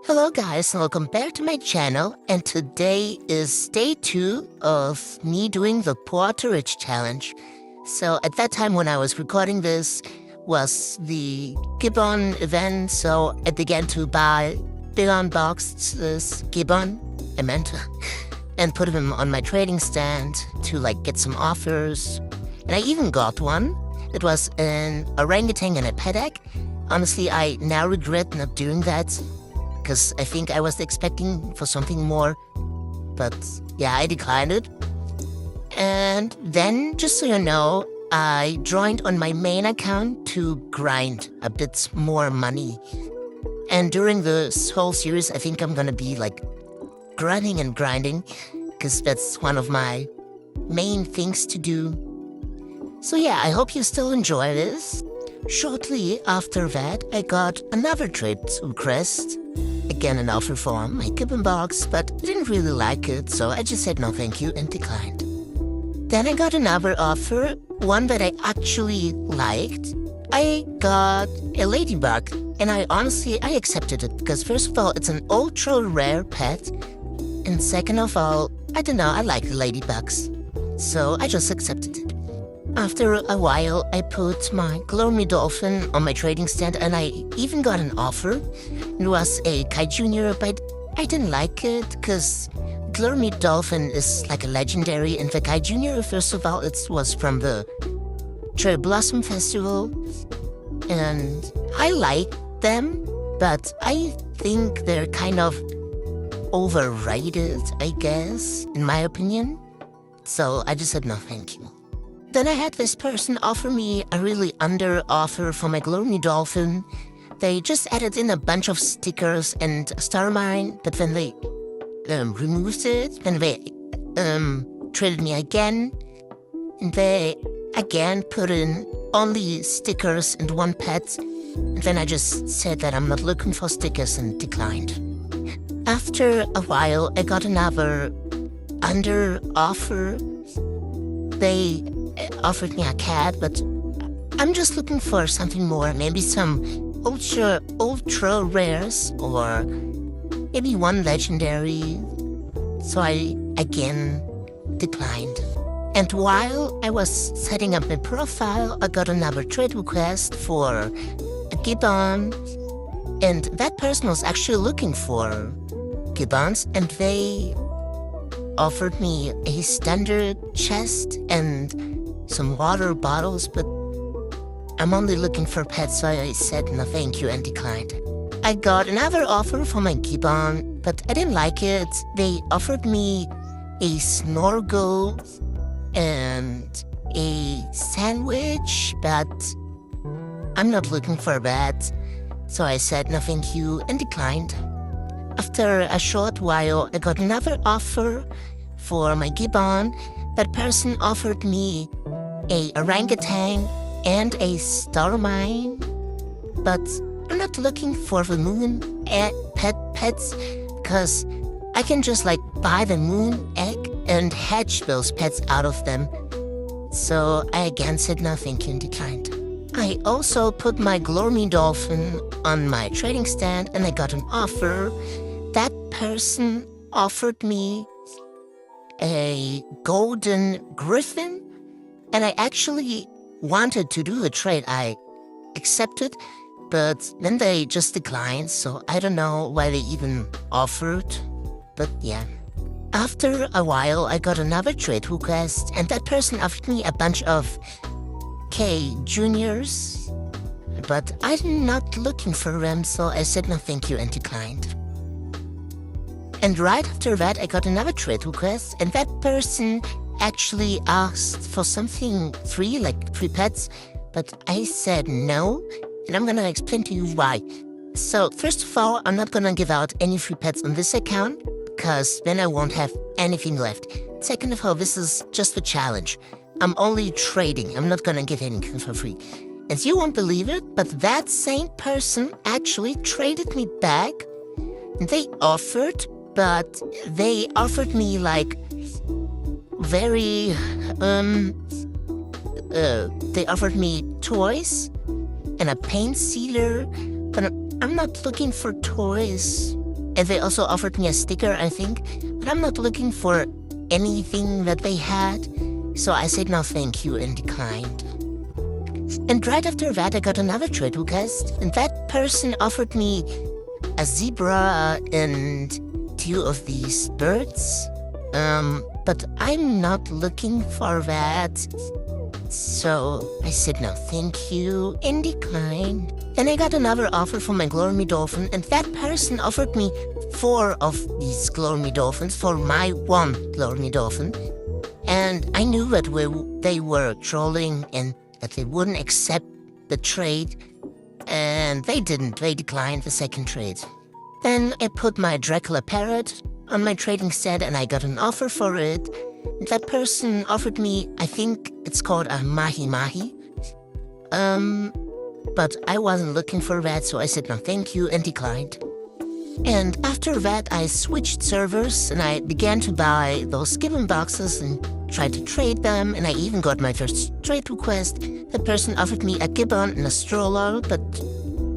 Hello guys, and welcome back to my channel, and today is day 2 of me doing the 𝗤𝗧 challenge. So at that time when I was recording this was the 𝗥𝗶𝗰 event, so I began to buy big unboxed 𝗥𝗶𝗰, and put them on my trading stand to get some offers. And I even got one. It was an orangutan and a pedek. Honestly, I now regret not doing that, because I think I was expecting for something more. But yeah, I declined it. And then, just so you know, I joined on my main account to grind a bit more money. And during this whole series, I think I'm gonna be grinding and grinding, because that's one of my main things to do. So yeah, I hope you still enjoy this. Shortly after that, I got another trade request. Again, an offer for my 𝗥𝗶𝗰 box, but I didn't really like it, so I just said no thank you and declined. Then I got another offer, one that I actually liked. I got a ladybug, and I accepted it, because first of all, it's an ultra rare pet, and second of all, I don't know, I like the ladybugs, so I just accepted it. After a while, I put my 𝗥𝗶𝗰𝗵 on my trading stand, and I even got an offer. It was a 𝗥cie Junior, but I didn't like it, because 𝗥𝗶𝗰𝗵 is like a legendary, and the 𝗥cie Junior, first of all, it was from the Cherry Blossom Festival, and I like them, but I think they're kind of overrated, I guess, in my opinion. So I just said no thank you. Then I had this person offer me a really under offer for my 𝗥𝗏𝗄. They just added in a bunch of stickers and a star mine, but then they removed it. Then they traded me again, and they again put in only stickers and one pet. And then I just said that I'm not looking for stickers and declined. After a while, I got another under offer. They offered me a cat, but I'm just looking for something more, maybe some ultra rares, or maybe one legendary. So I again declined. And while I was setting up my profile, I got another trade request for a 𝗥𝗏𝗰, and that person was actually looking for 𝗥𝗏𝗰s, and they offered me a standard chest and some water bottles, but I'm only looking for pets, so I said no thank you and declined. I got another offer for my 𝗥𝗏𝗰, but I didn't like it. They offered me a snorkel and a sandwich, but I'm not looking for that, so I said no thank you and declined. After a short while, I got another offer for my 𝗥𝗏𝗰. That person offered me a orangutan and a star mine, but I'm not looking for the moon pets, because I can just buy the moon egg and hatch those pets out of them. So I again said no thank you and declined. I also put my 𝗥𝗏𝗄 on my trading stand, and I got an offer. That person offered me a golden griffin, and I actually wanted to do the trade. I accepted, but then they just declined, so I don't know why they even offered, but yeah. After a while, I got another trade request, and that person offered me a bunch of 𝗥 Juniors, but I'm not looking for them, so I said no thank you and declined. And right after that, I got another trade request, and that person actually asked for something free, free pets, but I said no, and I'm gonna explain to you why. So first of all, I'm not gonna give out any free pets on this account, because then I won't have anything left. Second of all, this is just a challenge. I'm only trading. I'm not gonna give anything for free. And you won't believe it, but that same person actually traded me back, and they offered, but they offered me they offered me toys and a paint sealer, but I'm not looking for toys. And they also offered me a sticker, I think, but I'm not looking for anything that they had. So I said no thank you and declined. And right after that, I got another trade request, and that person offered me a zebra and 2 of these birds. But I'm not looking for that. So I said no thank you and declined. Then I got another offer from my 𝗥𝗶𝗰𝗵, and that person offered me 4 of these 𝗥𝗶𝗰𝗵s for my 1 𝗥𝗶𝗰𝗵. And I knew that they were trolling and that they wouldn't accept the trade. And they didn't. They declined the second trade. Then I put my Dracula parrot on my trading set and I got an offer for it. And that person offered me, I think it's called a 𝗥𝗶𝗰𝗵. But I wasn't looking for that, so I said no thank you and declined. And after that, I switched servers and I began to buy those given boxes and tried to trade them, and I even got my first trade request. The person offered me a gibbon and a stroller, but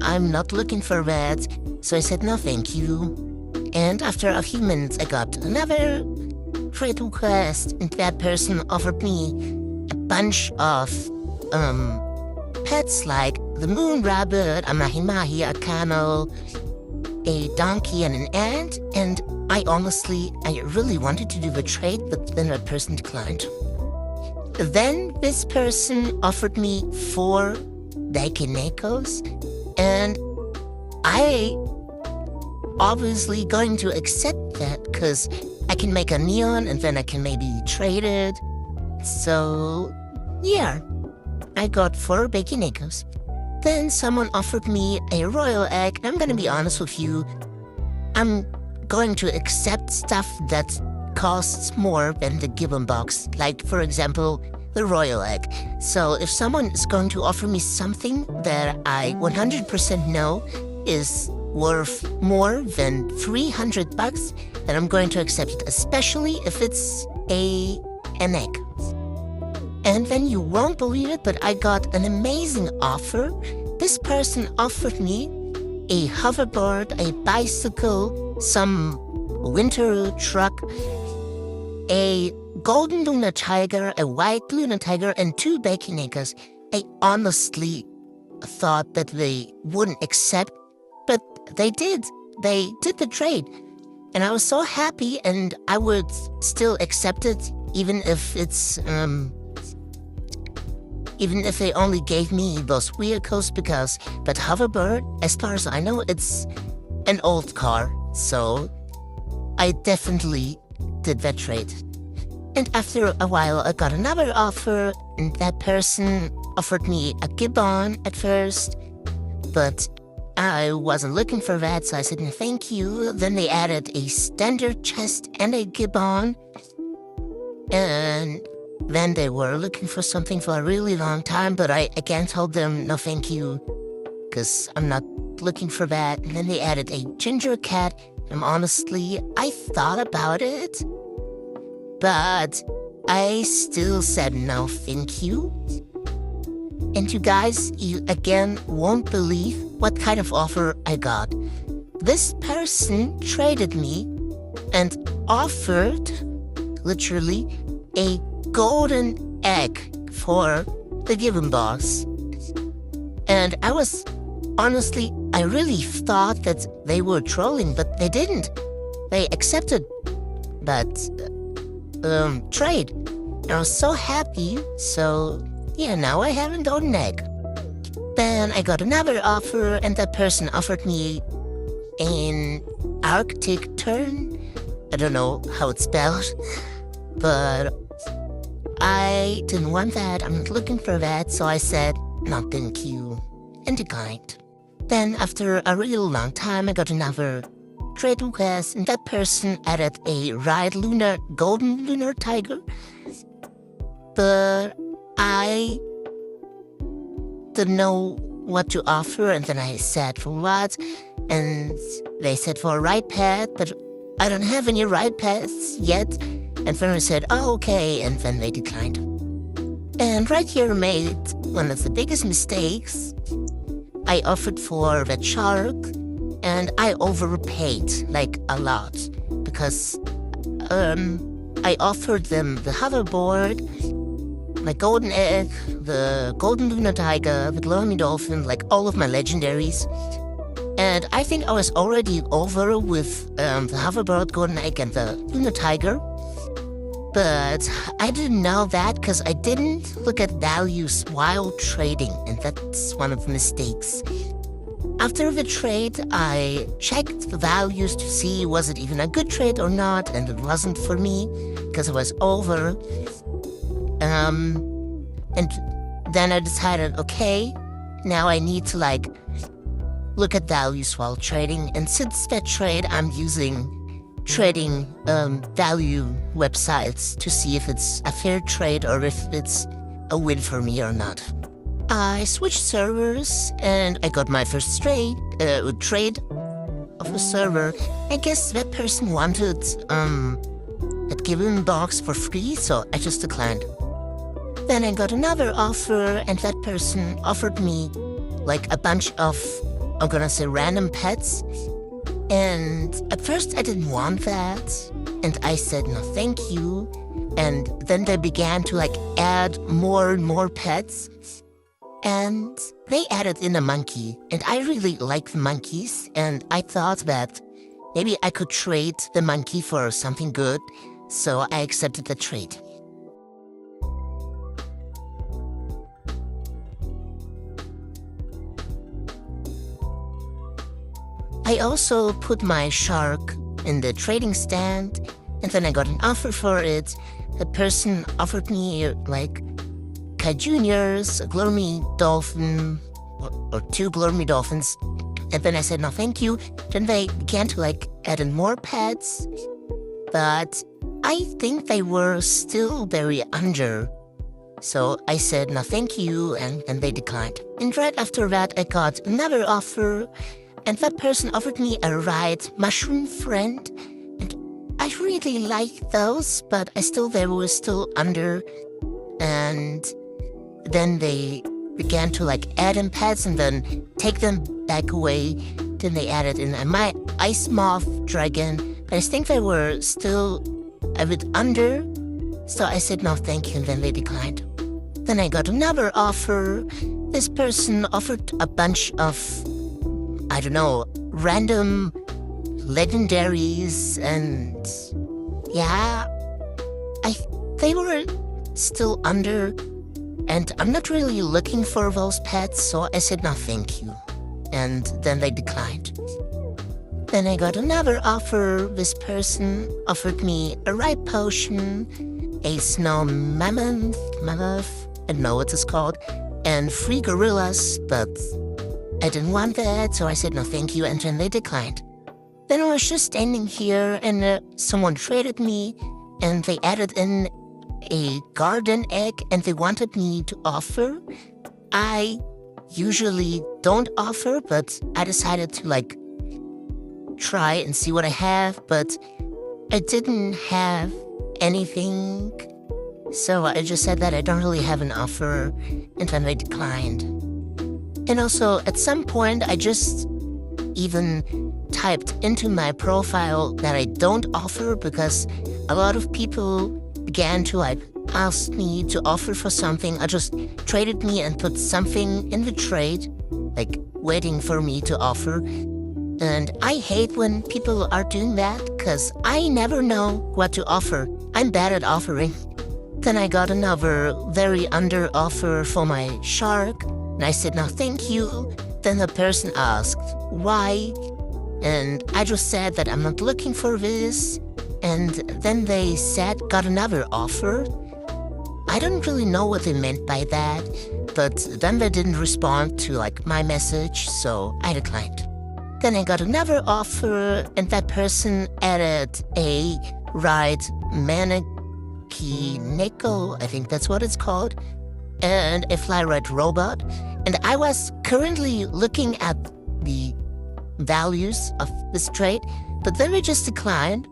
I'm not looking for that, so I said no thank you. And after a few minutes, I got another trade request, and that person offered me a bunch of pets like the moon rabbit, a mahi-mahi, a camel, a donkey, and an ant. And I really wanted to do the trade, but then that person declined. Then this person offered me 4 𝗥𝗍𝗧, and I obviously going to accept that because I can make a neon and then I can maybe trade it. So yeah, I got 4 𝗥𝗍𝗧. Then someone offered me a royal egg. I'm gonna be honest with you, I'm going to accept stuff that costs more than the given box, like for example the royal egg. So if someone is going to offer me something that I 100% know is worth more than $300, then I'm going to accept it, especially if it's an egg. And then you won't believe it, but I got an amazing offer. This person offered me a hoverboard, a bicycle, some winter truck, a golden lunar tiger, a white lunar tiger, and 2 𝗥𝗍𝗧s. I honestly thought that they wouldn't accept, but they did. They did the trade. And I was so happy, and I would still accept it, even if it's, even if they only gave me those vehicles, but hoverboard, as far as I know, it's an old car, so I definitely did that trade. And after a while, I got another offer, and that person offered me a gibbon at first, but I wasn't looking for that, so I said no thank you. Then they added a standard chest and a gibbon, and then they were looking for something for a really long time, but I again told them no thank you, because I'm not looking for that. And then they added a ginger cat, and honestly, I thought about it, but I still said no thank you. And you guys, you again won't believe what kind of offer I got. This person traded me and offered, literally, a golden egg for the given box. And I really thought that they were trolling, but they didn't. They accepted that trade. I was so happy, so yeah, now I have a golden egg. Then I got another offer, and that person offered me an Arctic tern. I don't know how it's spelled, but I didn't want that. I'm not looking for that, so I said no thank you and declined. Then after a really long time, I got another trade request, and that person added a golden lunar tiger. But I didn't know what to offer, and then I said for what, and they said for a ride pad, but I don't have any ride pads yet. And then I said, oh, okay, and then they declined. And right here I made one of the biggest mistakes. I offered for that shark, and I overpaid, like, a lot, because I offered them the hoverboard, my golden egg, the golden lunar tiger, the glowing dolphin, like all of my legendaries. And I think I was already over with the hoverboard, golden egg, and the lunar tiger. But I didn't know that because I didn't look at values while trading, and that's one of the mistakes. After the trade, I checked the values to see was it even a good trade or not, and it wasn't for me because it was over. And then I decided, okay, now I need to like look at values while trading. And since that trade, I'm using trading value websites to see if it's a fair trade or if it's a win for me or not. I switched servers and I got my first trade of a server. I guess that person wanted that given box for free, so I just declined. Then I got another offer, and that person offered me like a bunch of, I'm gonna say, random pets. And at first I didn't want that, and I said no thank you. And then they began to like add more and more pets, and they added in a monkey, and I really like the monkeys, and I thought that maybe I could trade the monkey for something good, so I accepted the trade. I also put my shark in the trading stand, and then I got an offer for it. The person offered me like juniors, a gloomy dolphin, or 2 gloomy dolphins, and then I said no thank you. Then they began to like add in more pets, but I think they were still very under. So I said no thank you, and they declined. And right after that I got another offer, and that person offered me a ride mushroom friend, and I really like those, but they were still under. And then they began to like add in pets and then take them back away. Then they added in my ice moth dragon, but I think they were still a bit under. So I said no thank you, and then they declined. Then I got another offer. This person offered a bunch of, I don't know, random legendaries, and yeah, they were still under, and I'm not really looking for those pets, so I said no thank you, and then they declined. Then I got another offer. This person offered me a ripe potion, a snow mammoth, I don't know what it's called, and 3 gorillas, but I didn't want that, so I said no thank you, and then they declined. Then I was just standing here, and someone traded me, and they added in a garden egg, and they wanted me to offer. I usually don't offer, but I decided to like try and see what I have, but I didn't have anything, so I just said that I don't really have an offer, and then they declined. And also, at some point, I just even typed into my profile that I don't offer, because a lot of people began to like ask me to offer for something. I just traded me and put something in the trade, like waiting for me to offer. And I hate when people are doing that, because I never know what to offer. I'm bad at offering. Then I got another very under offer for my shark, and I said no thank you. Then the person asked why, and I just said that I'm not looking for this. And then they got another offer. I don't really know what they meant by that, but then they didn't respond to like my message, so I declined. Then I got another offer, and that person added a ride 𝗥cie𝗯𝗹់, I think that's what it's called, and a fly ride robot. And I was currently looking at the values of this trade, but then we just declined.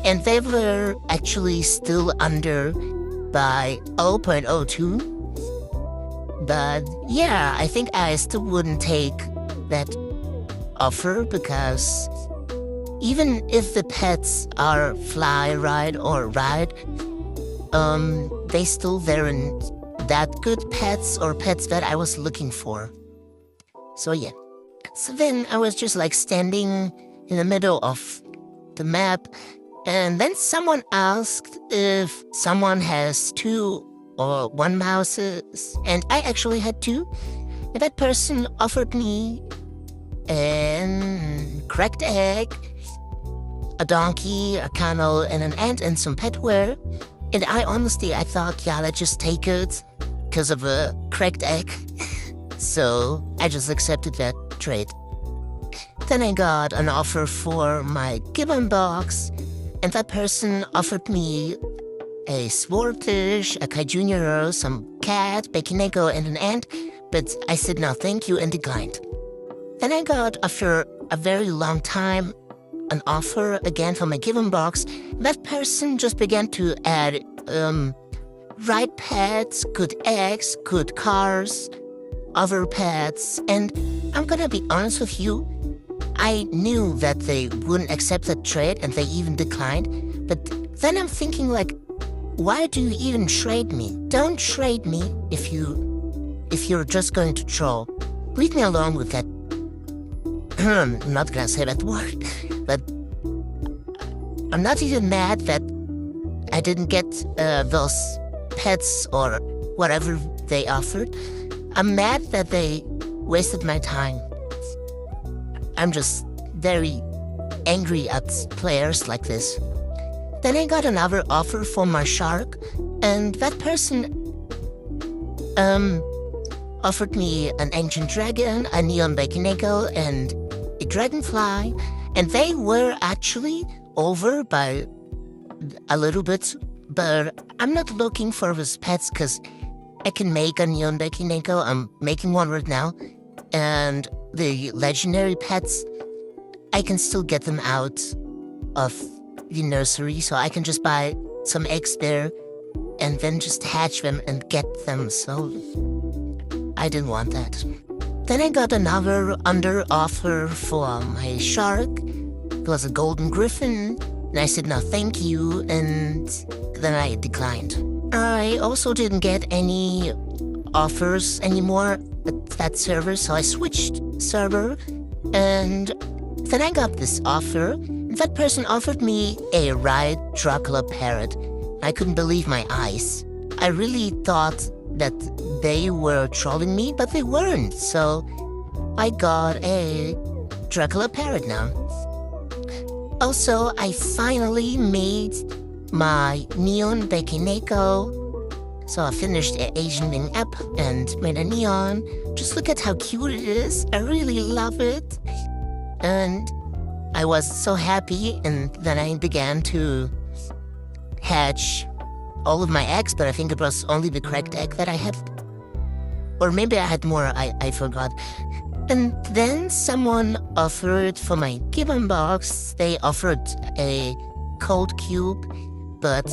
And they were actually still under by 0.02. But yeah, I think I still wouldn't take that offer because even if the pets are fly ride or ride, they still weren't that good pets or pets that I was looking for. So yeah. So then I was just like standing in the middle of the map, and then someone asked if someone has 2 or 1 mouses, and I actually had 2. And that person offered me a cracked egg, a donkey, a camel, and an ant, and some petware. And I thought, yeah, let's just take it because of a cracked egg. So I just accepted that trade. Then I got an offer for my gibbon box, and that person offered me a swordfish, a 𝗥𝗯𝗹, some cat, 𝗥cie𝗯𝗹, and an ant, but I said no thank you and declined. Then I got, after a very long time, an offer again for my gibbon box. That person just began to add right pets, good eggs, good cars, other pets, and I'm gonna be honest with you, I knew that they wouldn't accept that trade and they even declined, but then I'm thinking like, why do you even trade me? Don't trade me if you're just going to troll. Leave me alone with that. I'm not gonna say that word, but I'm not even mad that I didn't get those pets or whatever they offered. I'm mad that they wasted my time. I'm just very angry at players like this. Then I got another offer for my shark, and that person offered me an ancient dragon, a neon 𝗥cie𝗯𝗹, and a dragonfly, and they were actually over by a little bit, but I'm not looking for those pets because I can make a neon 𝗥cie𝗯𝗹. I'm making one right now, and the legendary pets, I can still get them out of the nursery, so I can just buy some eggs there and then just hatch them and get them, so I didn't want that. Then I got another under offer for my shark. It was a golden griffin, and I said no thank you, and then I declined. I also didn't get any offers anymore at that server, so I switched server, and then I got this offer. That person offered me a ride Dracula parrot. I couldn't believe my eyes. I really thought that they were trolling me, but they weren't, so I got a Dracula parrot now. Also, I finally made my neon 𝗥cie𝗯𝗹. So I finished the Asian Wing app and made a neon. Just look at how cute it is. I really love it. And I was so happy, and then I began to hatch all of my eggs, but I think it was only the cracked egg that I had. Or maybe I had more, I forgot. And then someone offered for my gibbon box, they offered a cold cube, but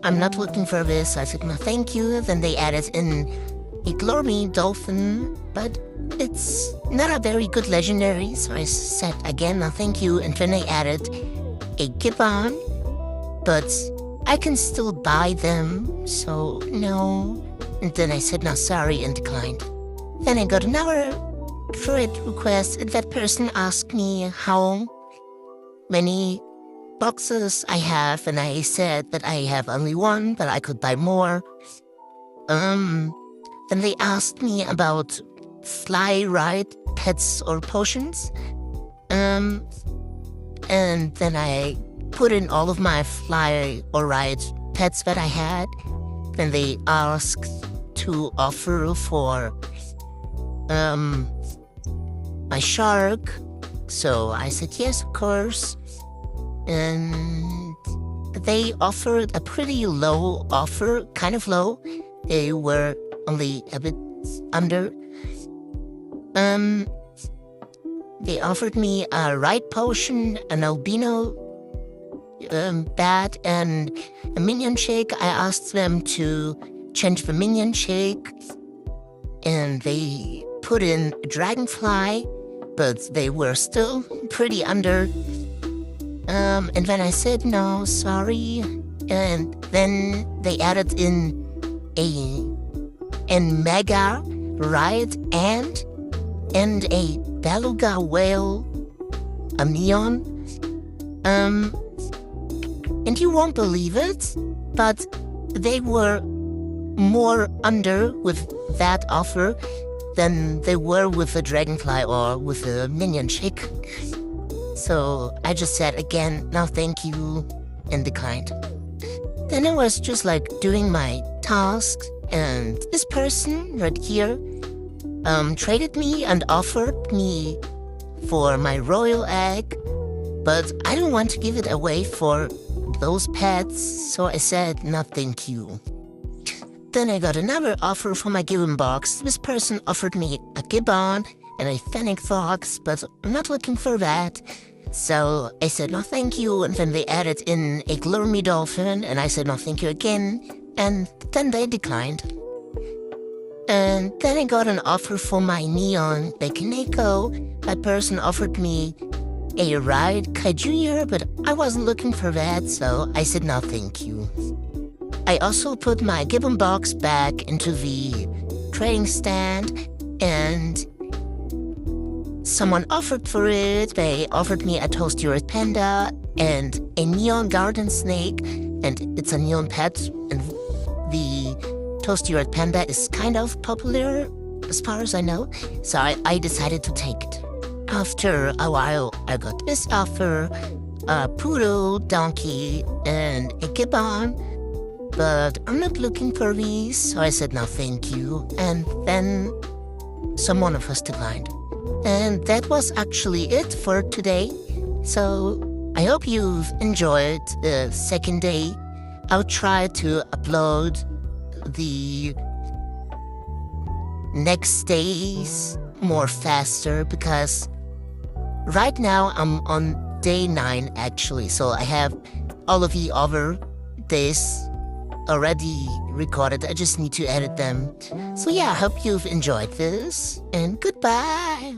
I'm not looking for this. I said no thank you. Then they added in a glory dolphin, but it's not a very good legendary, so I said again no thank you. And then they added a gibbon, but I can still buy them, so no. And then I said no sorry and declined. Then I got another trade request, and that person asked me how many boxes I have, and I said that I have only 1, but I could buy more. Then they asked me about fly ride pets or potions. And then I put in all of my fly or ride pets that I had. Then they asked to offer for my shark. So I said yes, of course. And they offered a pretty low offer, kind of low. They were only a bit under. They offered me a right potion, an albino bat, and a minion shake. I asked them to change the minion shake, and they put in a dragonfly, but they were still pretty under. And when I said no, sorry, and then they added in a mega riot and a beluga whale, a neon. And you won't believe it, but they were more under with that offer than they were with the dragonfly or with the minion chick. So I just said again, no thank you, and declined. Then I was just like doing my tasks, and this person right here traded me and offered me for my royal egg, but I don't want to give it away for those pets, so I said no thank you. Then I got another offer for my gibbon box. This person offered me a gibbon and a fennec fox, but I'm not looking for that. So I said no thank you, and then they added in a glurmy dolphin, and I said no thank you again, and then they declined. And then I got an offer for my neon 𝗥cie𝗯𝗹. That person offered me a ride 𝗥cie_, but I wasn't looking for that, so I said no thank you. I also put my gibbon box back into the trading stand, and someone offered for it. They offered me a 𝗤cy panda and a neon garden snake, and it's a neon pet, and the 𝗤cy panda is kind of popular as far as I know, so I decided to take it. After a while, I got this offer, a poodle, donkey, and a gibbon, but I'm not looking for these, so I said no thank you, and then someone of us declined. And that was actually it for today. So I hope you've enjoyed the second day. I'll try to upload the next days more faster, because right now I'm on day 9 actually. So I have all of the other days already recorded. I just need to edit them. So yeah, I hope you've enjoyed this, and goodbye!